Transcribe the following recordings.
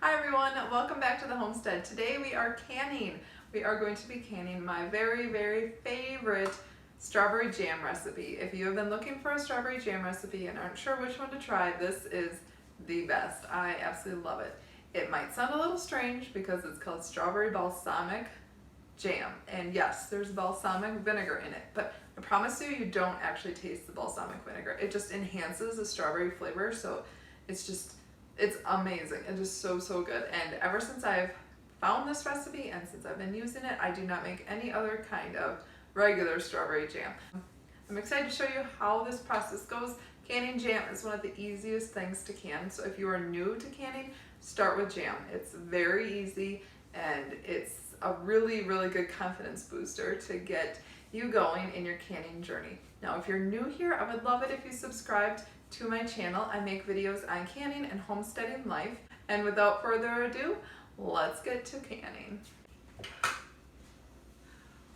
Hi everyone, welcome back to the homestead. Today we are canning. We are going to be canning my very favorite strawberry jam recipe. If you have been looking for a strawberry jam recipe and aren't sure which one to try, this is the best. I absolutely love it. It might sound a little strange because it's called strawberry balsamic jam. And yes, there's balsamic vinegar in it, but I promise you, you don't actually taste the balsamic vinegar. It just enhances the strawberry flavor, so it's amazing. It is so good. And ever since I've found this recipe and since I've been using it, I do not make any other kind of regular strawberry jam. I'm excited to show you how this process goes. Canning jam is one of the easiest things to can. So if you are new to canning, start with jam. It's very easy and it's a really good confidence booster to get you going in your canning journey. Now, if you're new here, I would love it if you subscribed to my channel. I make videos on canning and homesteading life. And without further ado, let's get to canning.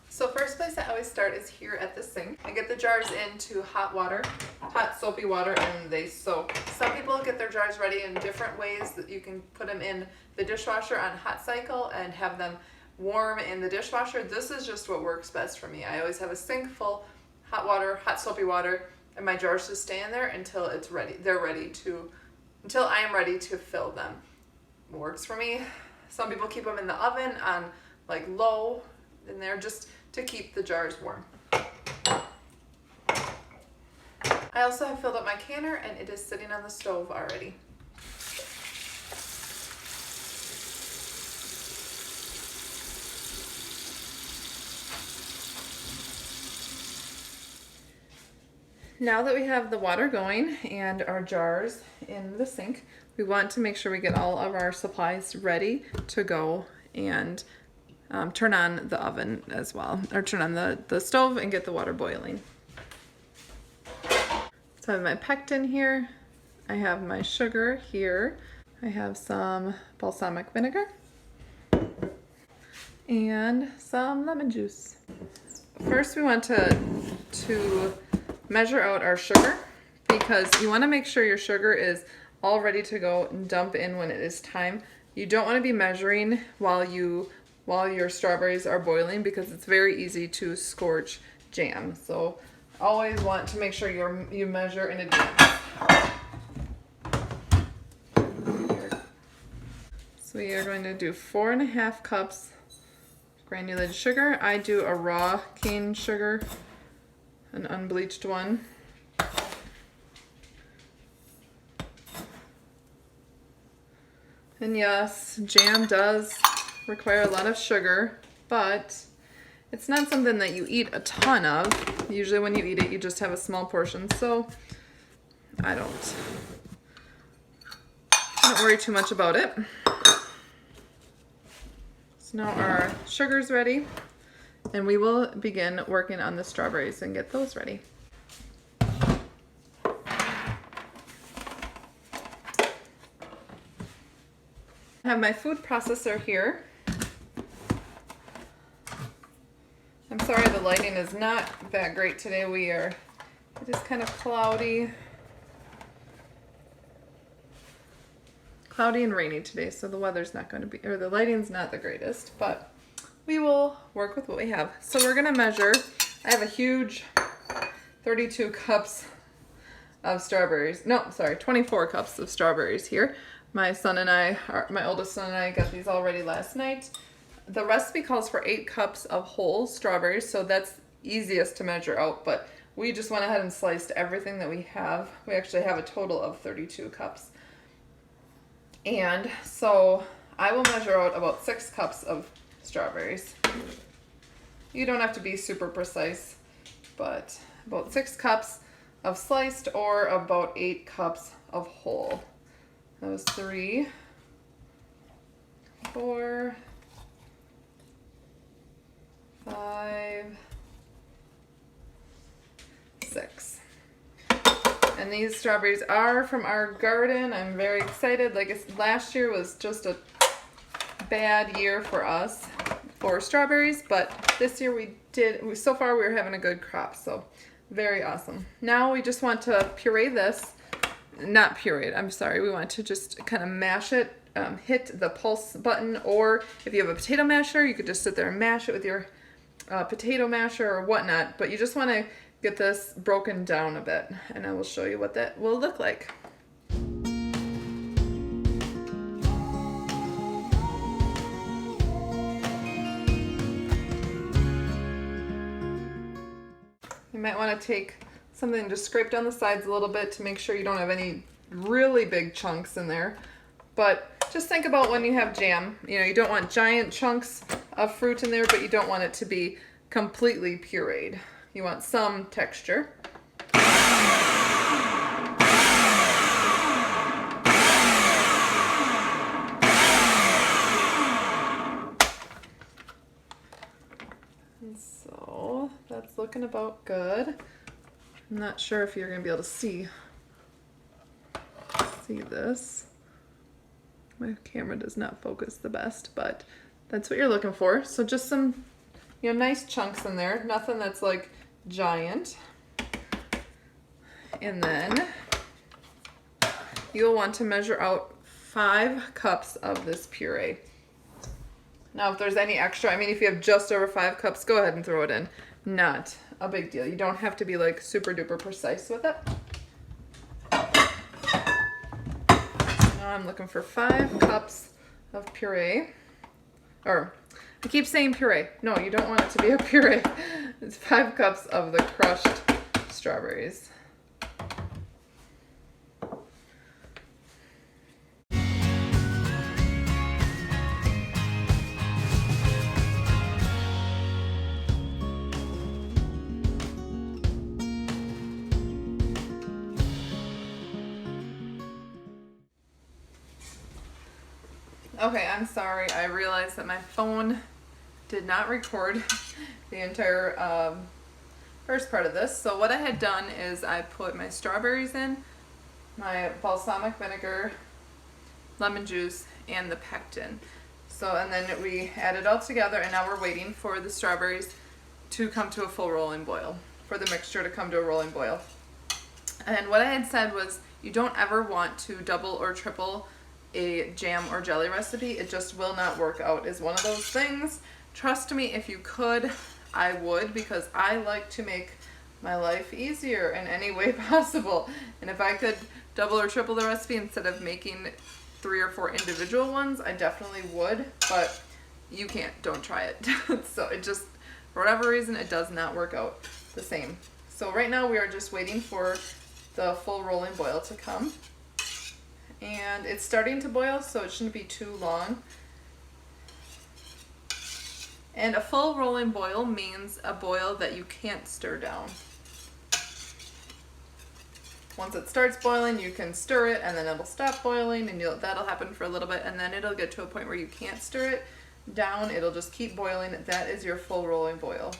So first place I always start is here at the sink. I get the jars into hot water, hot soapy water, and they soak. Some people get their jars ready in different ways. That you can put them in the dishwasher on hot cycle and have them warm in the dishwasher. This is just what works best for me. I always have a sink full hot water, hot soapy water, and my jars just stay in there until it's ready. Until I am ready to fill them. Works for me. Some people keep them in the oven on like low in there just to keep the jars warm. I also have filled up my canner and it is sitting on the stove already. Now that we have the water going and our jars in the sink, we want to make sure we get all of our supplies ready to go and turn on the oven as well, or turn on the stove and get the water boiling. So I have my pectin here, I have my sugar here, I have some balsamic vinegar, and some lemon juice. First we want to measure out our sugar, because you want to make sure your sugar is all ready to go and dump in when it is time. You don't want to be measuring while your strawberries are boiling, because it's very easy to scorch jam. So always want to make sure you measure in advance. So we are going to do 4.5 cups granulated sugar. I do a raw cane sugar, an unbleached one. And yes, jam does require a lot of sugar, but it's not something that you eat a ton of. Usually when you eat it, you just have a small portion, so I don't worry too much about it. So now our sugar's ready, and we will begin working on the strawberries and get those ready. I have my food processor here. I'm sorry the lighting is not that great today. It is kind of cloudy and rainy today, so the weather's not going to be, or the lighting's not the greatest, but we will work with what we have. So we're gonna measure. I have a huge 32 cups of strawberries. No, sorry, 24 cups of strawberries here. My oldest son and I got these all ready last night. The recipe calls for 8 cups of whole strawberries, so that's easiest to measure out, but we just went ahead and sliced everything that we have. We actually have a total of 32 cups. And so I will measure out about 6 cups of strawberries. You don't have to be super precise, but about 6 cups of sliced or about 8 cups of whole. That was 3, 4, 5, 6. And these strawberries are from our garden. I'm very excited. Last year was just a bad year for us for strawberries, but this year so far we're having a good crop, so very awesome. Now we just want to puree this. Not puree it, I'm sorry. We want to just kind of mash it hit the pulse button, or if you have a potato masher, you could just sit there and mash it with your potato masher or whatnot, but you just want to get this broken down a bit, and I will show you what that will look like. You might want to take something and just scrape down the sides a little bit to make sure you don't have any really big chunks in there. But just think about when you have jam, you know, you don't want giant chunks of fruit in there, but you don't want it to be completely pureed. You want some texture. And so that's looking about good. I'm not sure if you're going to be able to see this. My camera does not focus the best, but that's what you're looking for. So just some, you know, nice chunks in there. Nothing that's like giant. And then you'll want to measure out 5 cups of this puree. Now, if there's any extra, I mean, if you have just over 5 cups, go ahead and throw it in. Not a big deal. You don't have to be like super duper precise with it. Now I'm looking for 5 cups of puree. Or, I keep saying puree. No, you don't want it to be a puree. It's 5 cups of the crushed strawberries. Okay, I'm sorry. I realized that my phone did not record the entire first part of this. So what I had done is I put my strawberries in, my balsamic vinegar, lemon juice, and the pectin. So, and then we add it all together, and now we're waiting for the strawberries to come to a full rolling boil, for the mixture to come to a rolling boil. And what I had said was you don't ever want to double or triple a jam or jelly recipe. It just will not work out. It's one of those things. Trust me, if you could, I would, because I like to make my life easier in any way possible. And if I could double or triple the recipe instead of making 3 or 4 individual ones, I definitely would, but you can't. Don't try it. So it just, for whatever reason, it does not work out the same. So right now we are just waiting for the full rolling boil to come. And it's starting to boil, so it shouldn't be too long. And a full rolling boil means a boil that you can't stir down. Once it starts boiling, you can stir it, and then it'll stop boiling, and that'll happen for a little bit, and then it'll get to a point where you can't stir it down. It'll just keep boiling. That is your full rolling boil.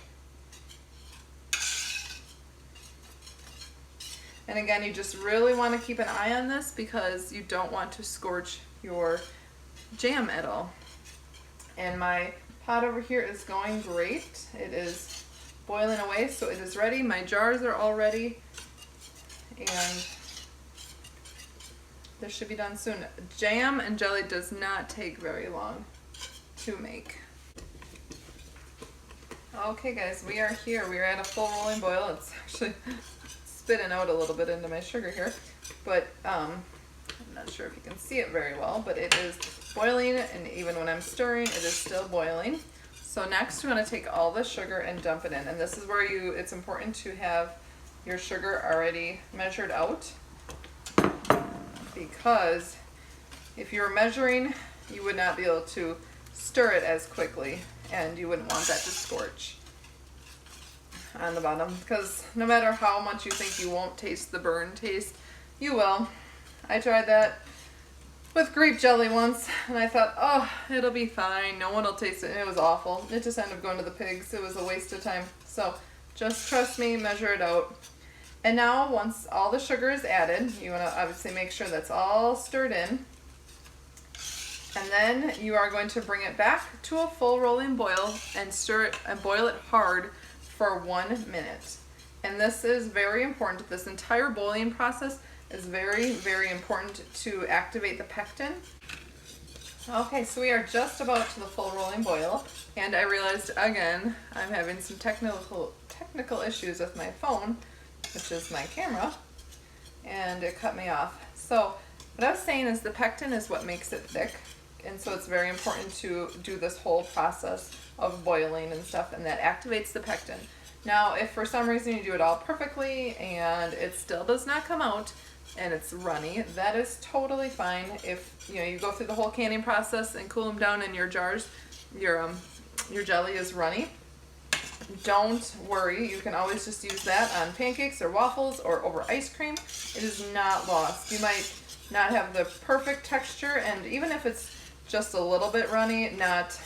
And again, you just really want to keep an eye on this because you don't want to scorch your jam at all. And my pot over here is going great. It is boiling away, so it is ready. My jars are all ready, and this should be done soon. Jam and jelly does not take very long to make. Okay guys, we are here. We are at a full rolling boil. It's actually spitting out a little bit into my sugar here, but I'm not sure if you can see it very well, but it is boiling, and even when I'm stirring, it is still boiling. So next we want to take all the sugar and dump it in, and this is where it's important to have your sugar already measured out, because if you were measuring, you would not be able to stir it as quickly, and you wouldn't want that to scorch on the bottom, because no matter how much you think you won't taste the burn taste, you will. I tried that with grape jelly once, and I thought, oh, it'll be fine, no one will taste it, and it was awful. It just ended up going to the pigs. It was a waste of time. So just trust me, measure it out. And now once all the sugar is added, you want to obviously make sure that's all stirred in, and then you are going to bring it back to a full rolling boil and stir it and boil it hard for 1 minute. And this is very important. This entire boiling process is very, very important to activate the pectin. Okay, so we are just about to the full rolling boil, and I realized again I'm having some technical issues with my phone, which is my camera, and it cut me off. So what I was saying is the pectin is what makes it thick, and so it's very important to do this whole process of boiling and stuff, and that activates the pectin. Now, if for some reason you do it all perfectly and it still does not come out, and it's runny, that is totally fine. If you go through the whole canning process and cool them down in your jars, your jelly is runny, don't worry. You can always just use that on pancakes or waffles or over ice cream. It is not lost. You might not have the perfect texture, and even if it's just a little bit runny, not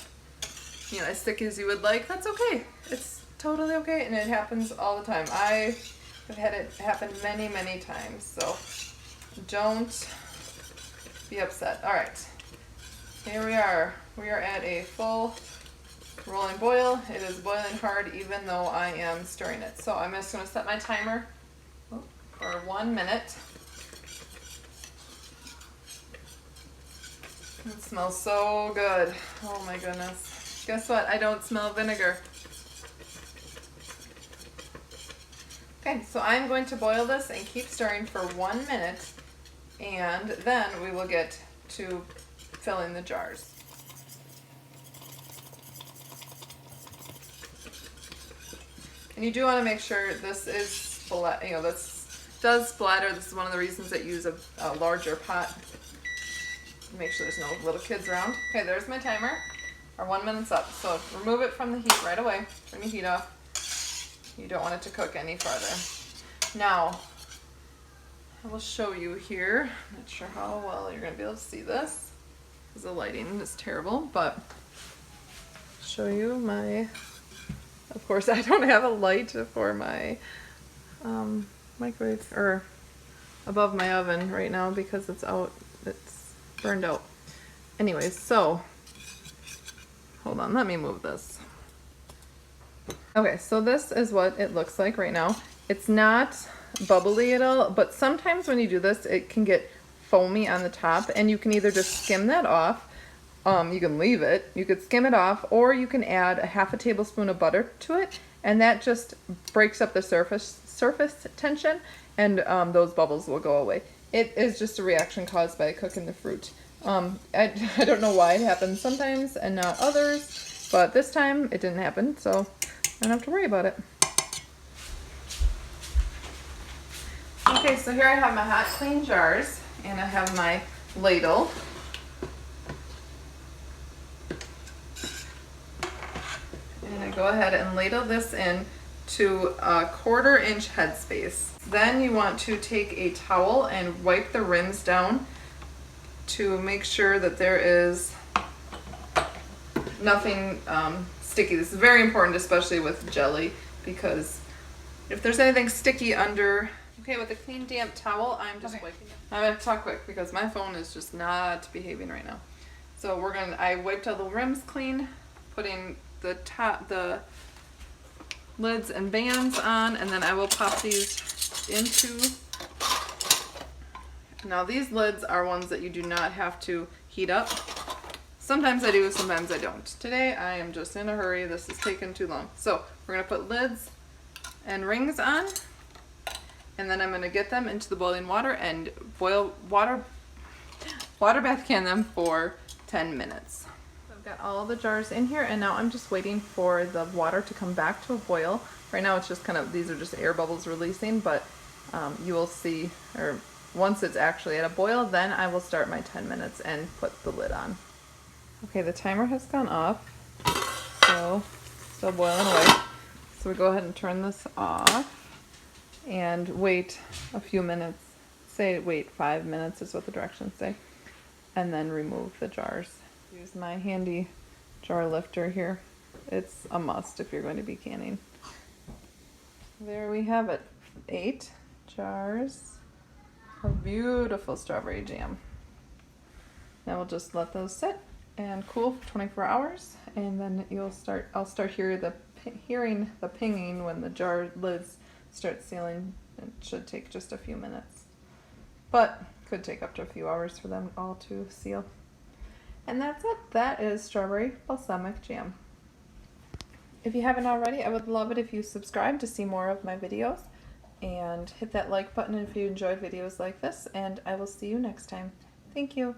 as thick as you would like, that's okay. It's totally okay, and it happens all the time. I've had it happen many, many times, so don't be upset. All right, here we are. We are at a full rolling boil. It is boiling hard even though I am stirring it. So I'm just going to set my timer for 1 minute. It smells so good. Oh my goodness. Guess what? I don't smell vinegar. Okay, so I'm going to boil this and keep stirring for 1 minute, and then we will get to filling the jars. And you do want to make sure this is, this does splatter. This is one of the reasons that you use a larger pot. Make sure there's no little kids around. Okay, there's my timer. Our 1 minute's up. So remove it from the heat right away. Turn the heat off. You don't want it to cook any further. Now, I will show you here. Not sure how well you're going to be able to see this because the lighting is terrible, but show you my, of course I don't have a light for my microwave or above my oven right now because it's burned out. Anyways, so hold on, let me move this. Okay, so this is what it looks like right now. It's not bubbly at all, but sometimes when you do this, it can get foamy on the top, and you can either just skim that off. You can leave it. You could skim it off, or you can add a half a tablespoon of butter to it, and that just breaks up the surface tension, and those bubbles will go away. It is just a reaction caused by cooking the fruit. I don't know why it happens sometimes and not others, but this time it didn't happen, so I don't have to worry about it. Okay, so here I have my hot, clean jars, and I have my ladle. And I go ahead and ladle this in to a 1/4 inch headspace. Then you want to take a towel and wipe the rims down to make sure that there is nothing sticky. This is very important, especially with jelly, because if there's anything sticky under. Okay, with a clean, damp towel, I'm just wiping it. I'm gonna talk quick because my phone is just not behaving right now. So I wiped all the rims clean, putting the lids and bands on, and then I will pop these into. Now these lids are ones that you do not have to heat up. Sometimes I do, sometimes I don't. Today I am just in a hurry. This is taking too long. So we're gonna put lids and rings on, and then I'm gonna get them into the boiling water and water bath can them for 10 minutes. So I've got all the jars in here, and now I'm just waiting for the water to come back to a boil. Right now it's just these are just air bubbles releasing, but you will see, or once it's actually at a boil, then I will start my 10 minutes and put the lid on. Okay, the timer has gone off, so still boiling away. So we go ahead and turn this off and wait a few minutes. Wait 5 minutes is what the directions say, and then remove the jars. Use my handy jar lifter here. It's a must if you're going to be canning. There we have it, 8 jars of beautiful strawberry jam. Now we'll just let those sit and cool for 24 hours, and then I'll start hearing the pinging when the jar lids start sealing. It should take just a few minutes, but could take up to a few hours for them all to seal. And that's it. That is strawberry balsamic jam. If you haven't already, I would love it if you subscribe to see more of my videos, and hit that like button if you enjoyed videos like this, and I will see you next time. Thank you.